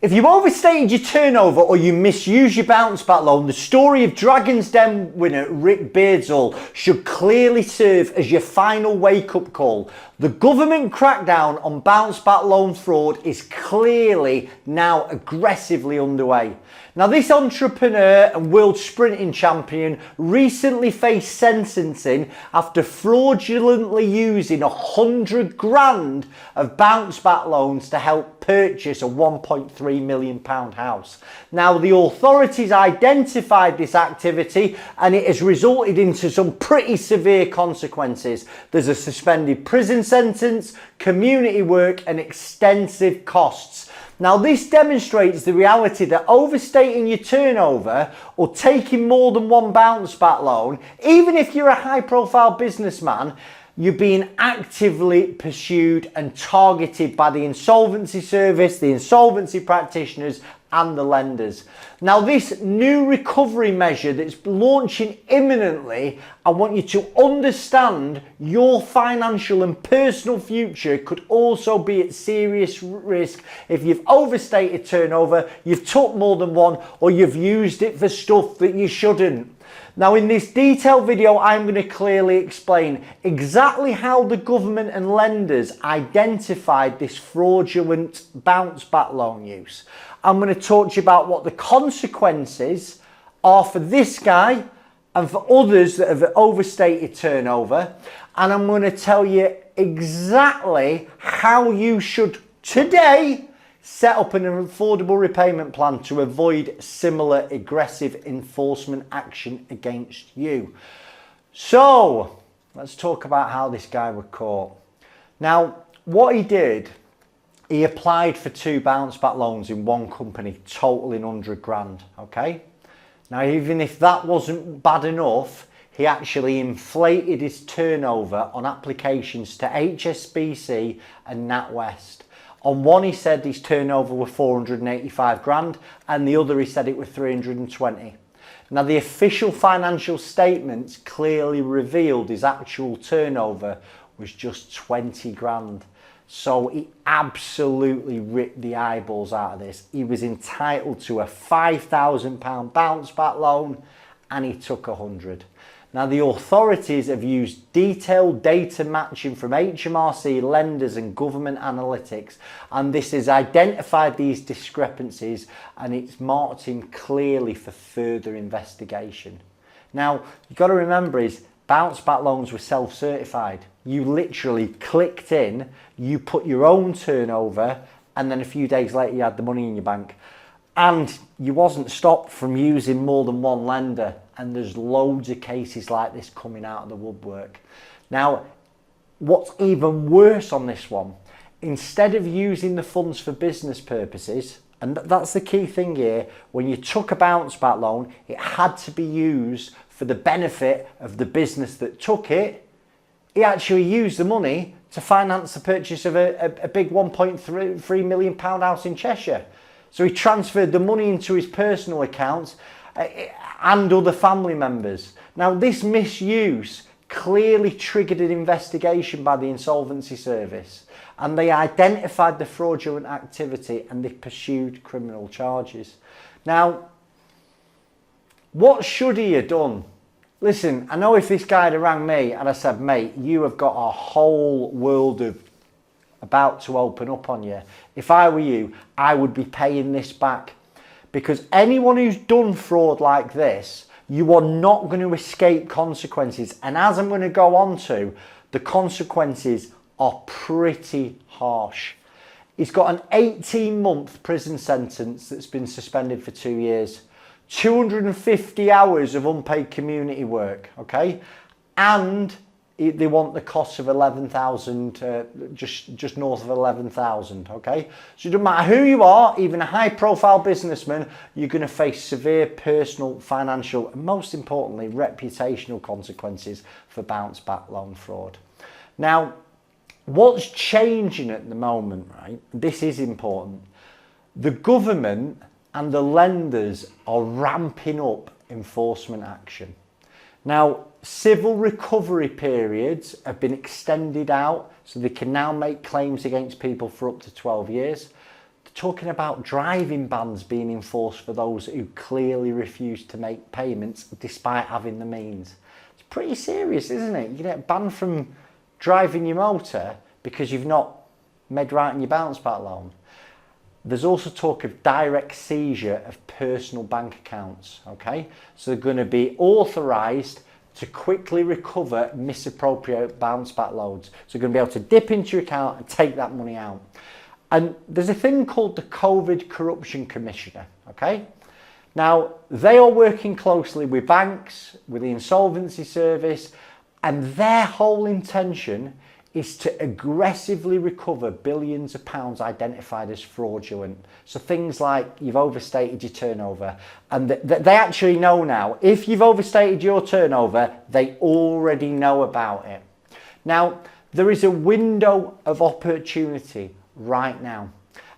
If you overstated your turnover or you misuse your bounce back loan, the story of Dragon's Den winner Rick Beardsall should clearly serve as your final wake-up call. The government crackdown on bounce back loan fraud is clearly now aggressively underway. Now, this entrepreneur and world sprinting champion recently faced sentencing after fraudulently using 100 grand of bounce back loans to help purchase a £1.3 million house. Now, the authorities identified this activity and it has resulted into some pretty severe consequences. There's a suspended prison sentence, community work and extensive costs. Now, this demonstrates the reality that overstating your turnover or taking more than one bounce back loan, even if you're a high profile businessman, you're being actively pursued and targeted by the insolvency service, the insolvency practitioners and the lenders. Now, this new recovery measure that's launching imminently, I want you to understand your financial and personal future could also be at serious risk if you've overstated turnover, you've took more than one, or you've used it for stuff that you shouldn't. Now, in this detailed video, I'm going to clearly explain exactly how the government and lenders identified this fraudulent bounce back loan use. I'm going to talk to you about what the consequences are for this guy and for others that have overstated turnover. And I'm going to tell you exactly how you should today set up an affordable repayment plan to avoid similar aggressive enforcement action against you. So let's talk about how this guy was caught. Now, what he did, he applied for 2 bounce back loans in one company, totaling 100 grand, okay? Now, even if that wasn't bad enough, he actually inflated his turnover on applications to HSBC and NatWest. On one, he said his turnover was 485 grand, and the other, he said it was 320. Now, the official financial statements clearly revealed his actual turnover was just 20 grand. So he absolutely ripped the eyeballs out of this. He was entitled to a £5,000 bounce back loan and he took 100. Now, the authorities have used detailed data matching from HMRC, lenders and government analytics, and this has identified these discrepancies and it's marked him clearly for further investigation. Now, you've got to remember is bounce back loans were self-certified. You literally clicked in, you put your own turnover, and then a few days later you had the money in your bank. And you wasn't stopped from using more than one lender. And there's loads of cases like this coming out of the woodwork. Now, what's even worse on this one, instead of using the funds for business purposes, and that's the key thing here, when you took a bounce back loan, it had to be used for the benefit of the business that took it. He actually used the money to finance the purchase of a big £1.3 million house in Cheshire. So he transferred the money into his personal accounts and other family members. Now, this misuse clearly triggered an investigation by the insolvency service, and they identified the fraudulent activity and they pursued criminal charges. Now, what should he have done? Listen, I know if this guy had rang me and I said, mate, you have got a whole world of about to open up on you. If I were you, I would be paying this back. Because anyone who's done fraud like this, you are not going to escape consequences. And as I'm going to go on to, the consequences are pretty harsh. He's got an 18-month prison sentence that's been suspended for 2 years. 250 hours of unpaid community work, okay? And they want the cost of 11,000, just north of 11,000, okay? So it doesn't matter who you are, even a high-profile businessman, you're going to face severe personal, financial, and most importantly, reputational consequences for bounce back loan fraud. Now, what's changing at the moment, right? This is important. The government and the lenders are ramping up enforcement action. Now, civil recovery periods have been extended out so they can now make claims against people for up to 12 years. talking about driving bans being enforced for those who clearly refuse to make payments despite having the means. It's pretty serious, isn't it? You get banned from driving your motor because you've not made right on your bounce back loan. There's also talk of direct seizure of personal bank accounts, okay? So they're going to be authorised to quickly recover misappropriate bounce back loans. So you're going to be able to dip into your account and take that money out. And there's a thing called the COVID Corruption Commissioner, okay? Now, they are working closely with banks, with the insolvency service, and their whole intention is to aggressively recover billions of pounds identified as fraudulent. So things like you've overstated your turnover, and they actually know now, if you've overstated your turnover, they already know about it. Now, there is a window of opportunity right now,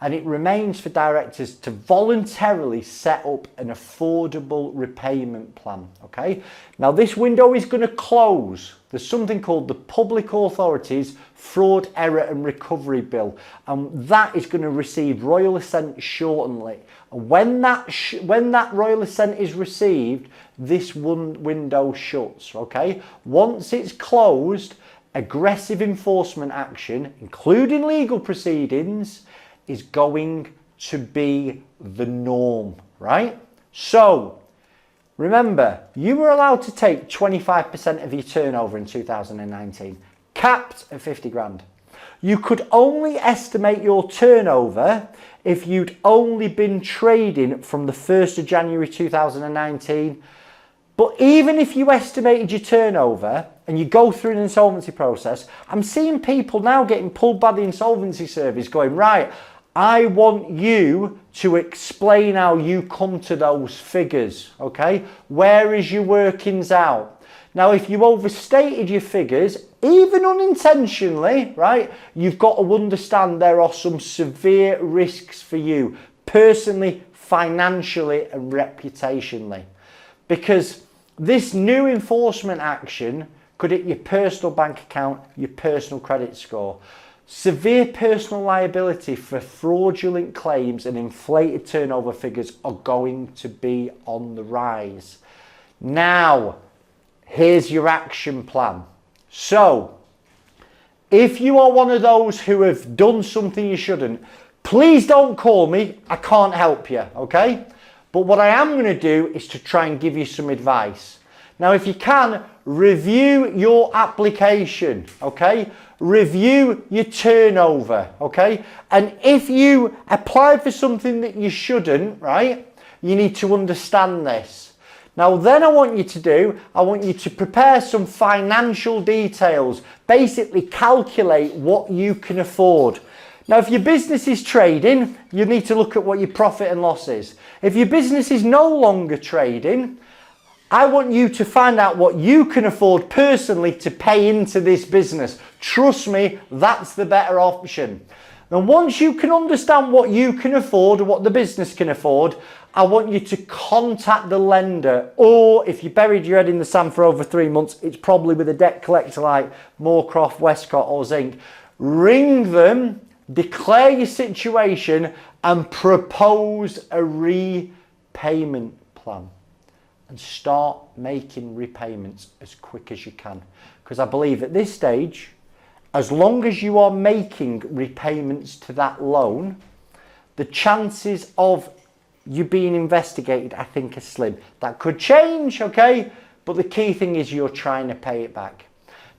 and it remains for directors to voluntarily set up an affordable repayment plan, okay? Now this window is going to close. There's something called the Public Authorities Fraud, Error and Recovery Bill, and that is going to receive royal assent shortly. And when that royal assent is received, this one window shuts, okay? Once it's closed, aggressive enforcement action, including legal proceedings, is going to be the norm, right? So, remember, you were allowed to take 25% of your turnover in 2019, capped at 50 grand. You could only estimate your turnover if you'd only been trading from the 1st of January 2019. But even if you estimated your turnover and you go through an insolvency process, I'm seeing people now getting pulled by the insolvency service going, right, I want you to explain how you come to those figures, okay? Where is your workings out? Now, if you overstated your figures, even unintentionally, right, you've got to understand there are some severe risks for you, personally, financially, and reputationally. Because this new enforcement action could hit your personal bank account, your personal credit score. Severe personal liability for fraudulent claims and inflated turnover figures are going to be on the rise. Now, here's your action plan. So, if you are one of those who have done something you shouldn't, please don't call me. I can't help you, okay? But what I am going to do is to try and give you some advice. Now, if you can, review your application, okay? Review your turnover, okay? And if you apply for something that you shouldn't, right, you need to understand this. Now, then I want you to prepare some financial details, basically calculate what you can afford. Now, if your business is trading, you need to look at what your profit and loss is. If your business is no longer trading, I want you to find out what you can afford personally to pay into this business. Trust me, that's the better option. And once you can understand what you can afford or what the business can afford, I want you to contact the lender, or if you buried your head in the sand for over 3 months, it's probably with a debt collector like Moorcroft, Westcott or Zinc. Ring them, declare your situation and propose a repayment plan. And start making repayments as quick as you can. Because I believe at this stage, as long as you are making repayments to that loan, the chances of you being investigated, I think, are slim. That could change, okay? But the key thing is you're trying to pay it back.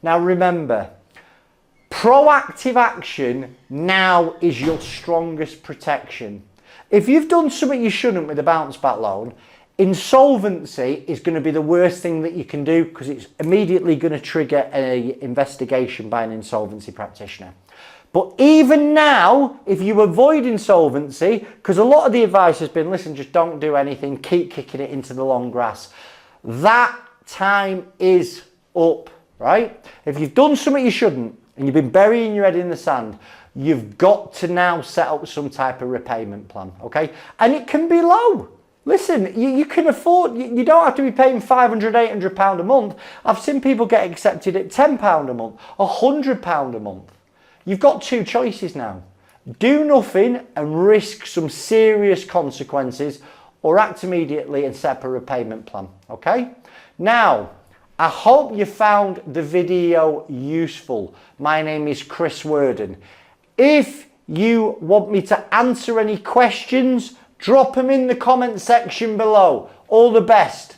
Now remember, proactive action now is your strongest protection. If you've done something you shouldn't with a bounce back loan, insolvency is going to be the worst thing that you can do because it's immediately going to trigger an investigation by an insolvency practitioner. But even now, if you avoid insolvency, because a lot of the advice has been, listen, just don't do anything, keep kicking it into the long grass. That time is up, right? If you've done something you shouldn't and you've been burying your head in the sand, you've got to now set up some type of repayment plan, okay? And it can be low. Listen, you can afford, you don't have to be paying £500, £800 a month. I've seen people get accepted at £10 a month, £100 a month. You've got two choices now. do nothing and risk some serious consequences, or act immediately and set up a repayment plan. Okay? Now, I hope you found the video useful. My name is Chris Worden. If you want me to answer any questions, drop them in the comment section below. All the best.